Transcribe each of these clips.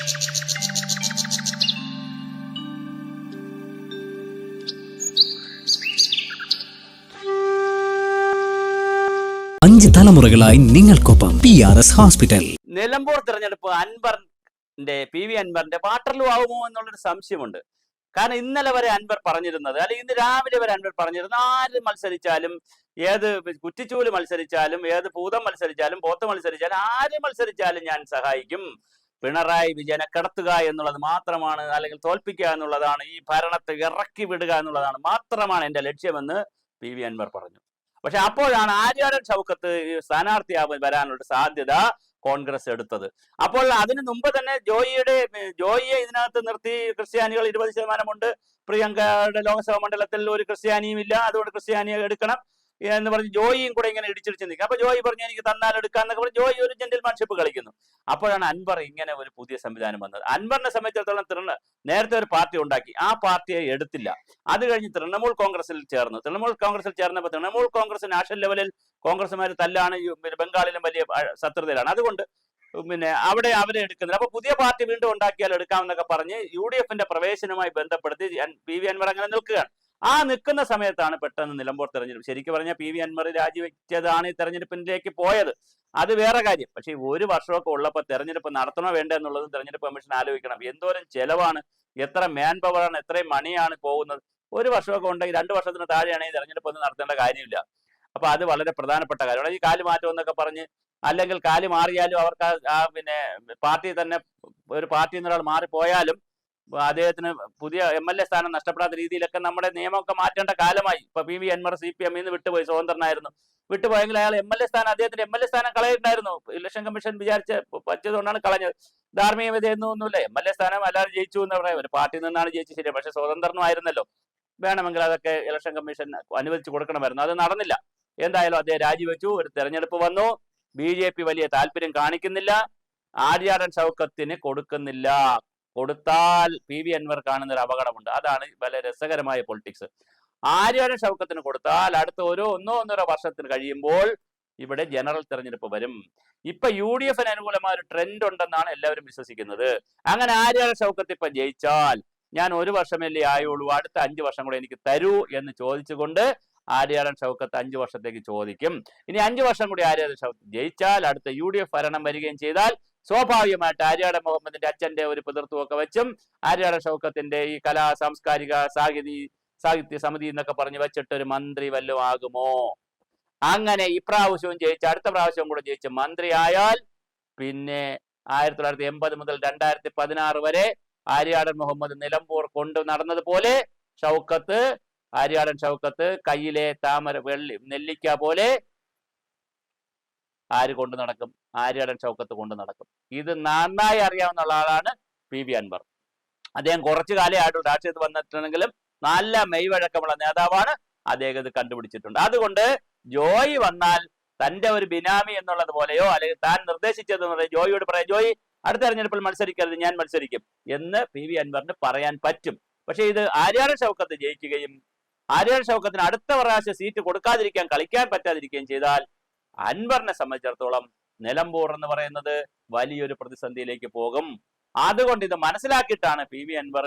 5 തലമുറകളായി നിങ്ങൾക്കൊപ്പം PRS hospital. Nilambur തെരഞ്ഞെടുപ്പ് PV അൻവറിന്റെ വാട്ടർലൂ ആവുമോ എന്നുള്ളൊരു സംശയമുണ്ട്. കാരണം ഇന്നലെ വരെ അൻവർ പറഞ്ഞിരുന്നത്, അല്ലെങ്കിൽ ഇന്ന് രാവിലെ വരെ അൻവർ പറഞ്ഞിരുന്നത്, ആര് മത്സരിച്ചാലും, ഏത് കുറ്റിച്ചൂല് മത്സരിച്ചാലും, ഏത് ഭൂതം മത്സരിച്ചാലും, പോത്ത് മത്സരിച്ചാലും, ആര് മത്സരിച്ചാലും ഞാൻ സഹായിക്കും, പിണറായി വിജയനെ കിടത്തുക എന്നുള്ളത് മാത്രമാണ്, അല്ലെങ്കിൽ തോൽപ്പിക്കുക എന്നുള്ളതാണ്, ഈ ഭരണത്തെ ഇറക്കി വിടുക എന്നുള്ളതാണ് മാത്രമാണ് എന്റെ ലക്ഷ്യമെന്ന് PV അൻവർ പറഞ്ഞു. പക്ഷെ അപ്പോഴാണ് ആര്യാടൻ ഷൗക്കത്ത് സ്ഥാനാർത്ഥിയാവാൻ വരാനുള്ള സാധ്യത കോൺഗ്രസ് എടുത്തത്. അപ്പോൾ അതിനു മുമ്പ് തന്നെ ജോയിയെ ഇതിനകത്ത് നിർത്തി, ക്രിസ്ത്യാനികൾ 20% പ്രിയങ്കയുടെ ലോക്സഭാ മണ്ഡലത്തിൽ ഒരു ക്രിസ്ത്യാനിയും ഇല്ല, അതുകൊണ്ട് ക്രിസ്ത്യാനിയെ എടുക്കണം എന്ന് പറഞ്ഞ് ജോയിയും കൂടെ ഇങ്ങനെ ഇടിച്ചിടിച്ച് നിൽക്കും. അപ്പൊ ജോയി പറഞ്ഞു എനിക്ക് തന്നാൽ എടുക്കാന്നൊക്കെ പറഞ്ഞ് ജോയി ഒരു ജെന്റിൽമാൻഷിപ്പ് കളിക്കുന്നു. അപ്പോഴാണ് അൻവർ ഇങ്ങനെ ഒരു പുതിയ സംവിധാനം വന്നത്. അൻവറിനെ സംബന്ധിച്ചിടത്തോളം നേരത്തെ ഒരു പാർട്ടി ഉണ്ടാക്കി, ആ പാർട്ടിയെ എടുത്തില്ല. അത് കഴിഞ്ഞ് തൃണമൂൽ കോൺഗ്രസിൽ ചേർന്നു. തൃണമൂൽ കോൺഗ്രസിൽ ചേർന്നപ്പോൾ തൃണമൂൽ കോൺഗ്രസ് നാഷണൽ ലെവലിൽ കോൺഗ്രസുമാർ തല്ലാണ്, ബംഗാളിലും വലിയ ശത്രുതയിലാണ്. അതുകൊണ്ട് അവിടെ അവരെ എടുക്കുന്നില്ല. അപ്പൊ പുതിയ പാർട്ടി വീണ്ടും ഉണ്ടാക്കിയാൽ എടുക്കാമെന്നൊക്കെ പറഞ്ഞ് UDFന്റെ പ്രവേശനവുമായി ബന്ധപ്പെടുത്തി PV അൻവർ അങ്ങനെ നിൽക്കുകയാണ്. ആ നിൽക്കുന്ന സമയത്താണ് പെട്ടെന്ന് നിലമ്പൂർ തെരഞ്ഞെടുപ്പ്. ശരിക്കും പറഞ്ഞാൽ PV അൻവർ രാജിവെച്ചതാണ് ഈ തെരഞ്ഞെടുപ്പിലേക്ക് പോയത്, അത് വേറെ കാര്യം. പക്ഷെ ഒരു വർഷമൊക്കെ ഉള്ളപ്പോൾ തെരഞ്ഞെടുപ്പ് നടത്തണോ വേണ്ട എന്നുള്ളതും തെരഞ്ഞെടുപ്പ് കമ്മീഷൻ ആലോചിക്കണം. എന്തോരം ചെലവാണ്, എത്ര മാൻ പവറാണ്, എത്രയും മണിയാണ് പോകുന്നത്. ഒരു വർഷമൊക്കെ ഉണ്ടെങ്കിൽ 2 വർഷത്തിന് താഴെയാണെങ്കിൽ തെരഞ്ഞെടുപ്പ് ഒന്നും നടത്തേണ്ട കാര്യമില്ല. അപ്പൊ അത് വളരെ പ്രധാനപ്പെട്ട കാര്യമാണ്. ഈ കാല് മാറ്റം എന്നൊക്കെ പറഞ്ഞ്, അല്ലെങ്കിൽ കാല് മാറിയാലും അവർക്ക് പാർട്ടി തന്നെ, ഒരു പാർട്ടിയിൽ നിന്ന് ഒരാൾ മാറിപ്പോയാലും അദ്ദേഹത്തിന് പുതിയ MLA സ്ഥാനം നഷ്ടപ്പെടാത്ത രീതിയിലൊക്കെ നമ്മുടെ നിയമമൊക്കെ മാറ്റേണ്ട കാലമായി. ഇപ്പൊ PV അൻവർ CPM ന്ന് വിട്ടുപോയി, സ്വതന്ത്രനായിരുന്നു, വിട്ടുപോയെങ്കിൽ അയാൾ MLA സ്ഥാനം, അദ്ദേഹത്തിന്റെ MLA സ്ഥാനം കളയുണ്ടായിരുന്നു. ഇലക്ഷൻ കമ്മീഷൻ പറ്റിയതുകൊണ്ടാണ് കളഞ്ഞത്. ധാർമ്മികതയൊന്നുമില്ല. MLA സ്ഥാനം എല്ലാവരും ജയിച്ചു എന്ന് പറയാം, ഒരു പാർട്ടിയിൽ നിന്നാണ് ജയിച്ചു, ശരി. പക്ഷെ സ്വതന്ത്രമായിരുന്നല്ലോ, വേണമെങ്കിൽ അതൊക്കെ ഇലക്ഷൻ കമ്മീഷൻ അനുവദിച്ചു കൊടുക്കണമായിരുന്നു. അത് നടന്നില്ല. എന്തായാലും അദ്ദേഹം രാജിവെച്ചു. ഒരു തെരഞ്ഞെടുപ്പ് വന്നു. BJP വലിയ താല്പര്യം കാണിക്കുന്നില്ല, ആര്യാടൻ ഷൗക്കത്തിന് കൊടുക്കുന്നില്ല. കൊടുത്താൽ PV അൻവർ കാണുന്ന ഒരു അപകടമുണ്ട്. അതാണ് വളരെ രസകരമായ പൊളിറ്റിക്സ്. ആര്യാടൻ ഷൗക്കത്തിന് കൊടുത്താൽ അടുത്ത ഒന്നോ വർഷത്തിന് കഴിയുമ്പോൾ ഇവിടെ ജനറൽ തെരഞ്ഞെടുപ്പ് വരും. ഇപ്പൊ UDFന് അനുകൂലമായ ഒരു ട്രെൻഡ് ഉണ്ടെന്നാണ് എല്ലാവരും വിശ്വസിക്കുന്നത്. അങ്ങനെ ആര്യാടൻ ഷൗക്കത്ത് ഇപ്പൊ ജയിച്ചാൽ, ഞാൻ 1 വർഷമല്ലേ ആയുള്ളൂ, അടുത്ത 5 വർഷം കൂടെ എനിക്ക് തരൂ എന്ന് ചോദിച്ചുകൊണ്ട് ആര്യാടൻ ഷൗക്കത്ത് 5 വർഷത്തേക്ക് ചോദിക്കും. ഇനി 5 വർഷം കൂടി ആര്യാടൻ ഷൗക്കത്ത് ജയിച്ചാൽ, അടുത്ത UDF ഭരണം വരികയും ചെയ്താൽ, സ്വാഭാവികമായിട്ട് ആര്യാടൻ മുഹമ്മദിന്റെ അച്ഛന്റെ ഒരു പിതൃത്വമൊക്കെ വെച്ചും ആര്യാടൻ ഷൗക്കത്തിന്റെ ഈ കലാ സാംസ്കാരിക സാഹിത്യ സമിതി എന്നൊക്കെ പറഞ്ഞ് വെച്ചിട്ട് ഒരു മന്ത്രി വല്ലതും ആകുമോ? അങ്ങനെ ഇപ്രാവശ്യവും ജയിച്ച് അടുത്ത പ്രാവശ്യവും കൂടെ ജയിച്ച് മന്ത്രിയായാൽ പിന്നെ 1980 മുതൽ 2016 വരെ ആര്യാടൻ മുഹമ്മദ് നിലമ്പൂർ കൊണ്ടു നടന്നതുപോലെ ആര്യാടൻ ഷൗക്കത്ത് കയ്യിലെ നെല്ലിക്ക പോലെ ആര് കൊണ്ടു നടക്കും? ആര്യാടൻ ഷൗക്കത്ത് കൊണ്ടു നടക്കും. ഇത് നന്നായി അറിയാവുന്ന ആളാണ് PV അൻവർ. അദ്ദേഹം കുറച്ചു കാലേ ആയിട്ടുള്ള രാഷ്ട്രീയത്തിൽ വന്നിട്ടുണ്ടെങ്കിലും നല്ല മെയ്വഴക്കമുള്ള നേതാവാണ്. അദ്ദേഹം ഇത് കണ്ടുപിടിച്ചിട്ടുണ്ട്. അതുകൊണ്ട് ജോയി വന്നാൽ തന്റെ ഒരു ബിനാമി എന്നുള്ളത് പോലെയോ, അല്ലെങ്കിൽ താൻ നിർദ്ദേശിച്ചത് ജോയിയോട് പറയാം, ജോയി അടുത്ത തെരഞ്ഞെടുപ്പിൽ മത്സരിക്കരുത്, ഞാൻ മത്സരിക്കും എന്ന് PV അൻവറിന് പറയാൻ പറ്റും. പക്ഷെ ഇത് ആര്യാടൻ ഷൗക്കത്ത് ജയിക്കുകയും ആര്യാടൻ ഷൗക്കത്തിന് അടുത്ത പ്രാവശ്യം സീറ്റ് കൊടുക്കാതിരിക്കാൻ, കളിക്കാൻ പറ്റാതിരിക്കുകയും ചെയ്താൽ അൻവറിനെ സംബന്ധിച്ചിടത്തോളം നിലമ്പൂർ എന്ന് പറയുന്നത് വലിയൊരു പ്രതിസന്ധിയിലേക്ക് പോകും. അതുകൊണ്ട് ഇത് മനസ്സിലാക്കിയിട്ടാണ് PV അൻവർ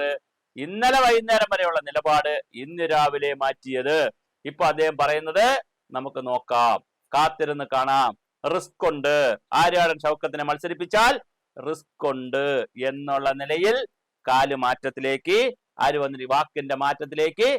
ഇന്നലെ വൈകുന്നേരം വരെയുള്ള നിലപാട് ഇന്ന് രാവിലെ മാറ്റിയത്. ഇപ്പൊ അദ്ദേഹം പറയുന്നത് നമുക്ക് നോക്കാം, കാത്തിരുന്ന് കാണാം, റിസ്ക് ഉണ്ട്, ആര്യാടൻ ഷൗക്കത്തിനെ മത്സരിപ്പിച്ചാൽ റിസ്ക് ഉണ്ട് എന്നുള്ള നിലയിൽ കാലുമാറ്റത്തിലേക്ക് വാക്കിന്റെ മാറ്റത്തിലേക്ക്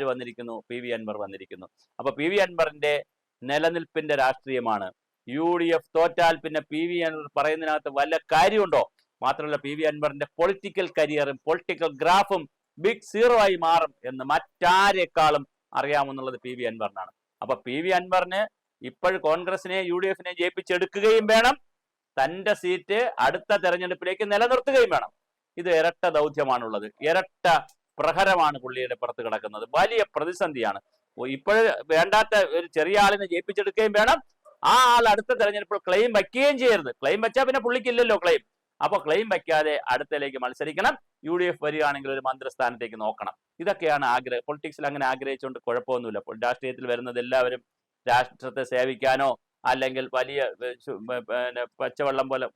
വന്നിരിക്കുന്നു? PV അൻവർ വന്നിരിക്കുന്നു. അപ്പൊ PV അൻവറിന്റെ നിലനിൽപ്പിന്റെ രാഷ്ട്രീയമാണ്. UDF തോറ്റാൽ പിന്നെ PV അൻവർ പറയുന്നതിനകത്ത് വല്ല കാര്യമുണ്ടോ? മാത്രമല്ല PV അൻവറിന്റെ പൊളിറ്റിക്കൽ കരിയറും പൊളിറ്റിക്കൽ ഗ്രാഫും ബിഗ് സീറോ ആയി മാറും എന്ന് മറ്റാരെക്കാളും അറിയാമെന്നുള്ളത് PV അൻവറിനാണ്. അപ്പൊ PV അൻവറിന് ഇപ്പോൾ കോൺഗ്രസിനെ UDFനെ ജയിപ്പിച്ചെടുക്കുകയും വേണം, തന്റെ സീറ്റ് അടുത്ത തെരഞ്ഞെടുപ്പിലേക്ക് നിലനിർത്തുകയും വേണം. ഇത് ഇരട്ട ദൗത്യമാണുള്ളത്, ഇരട്ട പ്രഹരമാണ് പുള്ളിയുടെ പുറത്ത് കിടക്കുന്നത്. വലിയ പ്രതിസന്ധിയാണ്. ഇപ്പോൾ വേണ്ടാത്ത ഒരു ചെറിയ ആളിനെ ജയിപ്പിച്ചെടുക്കുകയും വേണം, ആ ആൾ അടുത്ത തെരഞ്ഞെടുപ്പിൽ ക്ലെയിം വയ്ക്കുകയും ചെയ്യരുത്. ക്ലെയിം വെച്ചാൽ പിന്നെ പുള്ളിക്കില്ലല്ലോ ക്ലെയിം. അപ്പൊ ക്ലെയിം വയ്ക്കാതെ അടുത്തലേക്ക് മത്സരിക്കണം. UDF വരികയാണെങ്കിൽ ഒരു മന്ത്രിസ്ഥാനത്തേക്ക് നോക്കണം. ഇതൊക്കെയാണ് ആഗ്രഹം. പൊളിറ്റിക്സിൽ അങ്ങനെ ആഗ്രഹിച്ചുകൊണ്ട് കുഴപ്പമൊന്നുമില്ല. രാഷ്ട്രീയത്തിൽ വരുന്നത് എല്ലാവരും രാഷ്ട്രത്തെ സേവിക്കാനോ, അല്ലെങ്കിൽ വലിയ പച്ചവെള്ളം പോലെ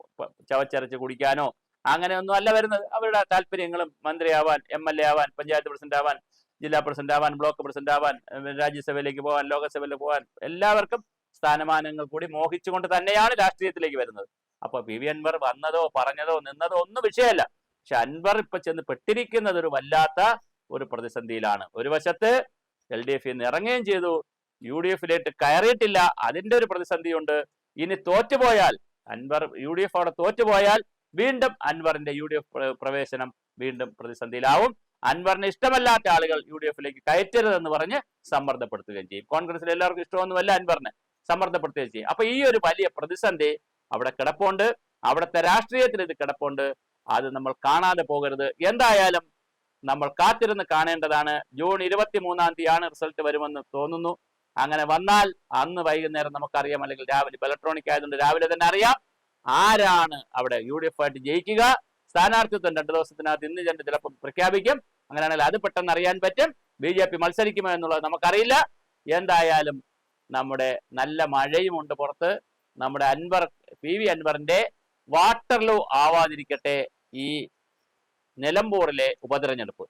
ചവച്ചരച്ച് കുടിക്കാനോ, അങ്ങനെയൊന്നും അല്ല വരുന്നത്. അവരുടെ താല്പര്യങ്ങളും മന്ത്രിയാവാൻ, MLA ആവാൻ, പഞ്ചായത്ത് പ്രസിഡന്റ് ആവാൻ, ജില്ലാ പ്രസിഡന്റ് ആവാൻ, ബ്ലോക്ക് പ്രസിഡന്റ് ആവാൻ, രാജ്യസഭയിലേക്ക് പോകാൻ, ലോകസഭയിൽ പോകാൻ, എല്ലാവർക്കും സ്ഥാനമാനങ്ങൾ കൂടി മോഹിച്ചുകൊണ്ട് തന്നെയാണ് രാഷ്ട്രീയത്തിലേക്ക് വരുന്നത്. അപ്പൊ PV അൻവർ വന്നതോ പറഞ്ഞതോ നിന്നതോ ഒന്നും വിഷയമല്ല. പക്ഷെ അൻവർ ഇപ്പൊ ചെന്ന് പെട്ടിരിക്കുന്നത് ഒരു വല്ലാത്ത ഒരു പ്രതിസന്ധിയിലാണ്. ഒരു വശത്ത് LDF ഇറങ്ങുകയും ചെയ്തു, UDF കയറിയിട്ടില്ല, അതിന്റെ ഒരു പ്രതിസന്ധിയുണ്ട്. ഇനി തോറ്റുപോയാൽ അൻവർ UDF അവിടെ തോറ്റുപോയാൽ വീണ്ടും അൻവറിന്റെ UDF പ്രവേശനം വീണ്ടും പ്രതിസന്ധിയിലാവും. അൻവറിന് ഇഷ്ടമല്ലാത്ത ആളുകൾ UDF കയറ്റരുതെന്ന് പറഞ്ഞ് സമ്മർദ്ദപ്പെടുത്തുകയും ചെയ്യും. കോൺഗ്രസിൽ എല്ലാവർക്കും ഇഷ്ടമൊന്നുമല്ല അൻവറിനെ, സമ്മർദ്ദപ്പെടുത്തുകയും ചെയ്യും. അപ്പൊ ഈ ഒരു വലിയ പ്രതിസന്ധി അവിടെ കിടപ്പുണ്ട്, അവിടുത്തെ രാഷ്ട്രീയത്തിൽ ഇത് കിടപ്പുണ്ട്. അത് നമ്മൾ കാണാതെ പോകരുത്. എന്തായാലും നമ്മൾ കാത്തിരുന്ന് കാണേണ്ടതാണ്. ജൂൺ 23-ാം തീയതിയാണ് റിസൾട്ട് വരുമെന്ന് തോന്നുന്നു. അങ്ങനെ വന്നാൽ അന്ന് വൈകുന്നേരം നമുക്കറിയാം, അല്ലെങ്കിൽ രാവിലെ ഇലക്ട്രോണിക് ആയതുകൊണ്ട് രാവിലെ തന്നെ അറിയാം ആരാണ് അവിടെ UDF ആയിട്ട് ജയിക്കുക. സ്ഥാനാർത്ഥിത്വം 2 ദിവസത്തിനകത്ത് ഇന്ന് രണ്ട് ചിലപ്പോൾ പ്രഖ്യാപിക്കും. അങ്ങനെയാണെങ്കിൽ അത് പെട്ടെന്ന് അറിയാൻ പറ്റും. BJP മത്സരിക്കുമോ എന്നുള്ളത് നമുക്കറിയില്ല. എന്തായാലും നമ്മുടെ നല്ല മഴയുമുണ്ട് പുറത്ത്. നമ്മുടെ PV അൻവറിന്റെ വാട്ടർലൂ ആവാതിരിക്കട്ടെ ഈ നിലമ്പൂരിലെ ഉപതെരഞ്ഞെടുപ്പ്.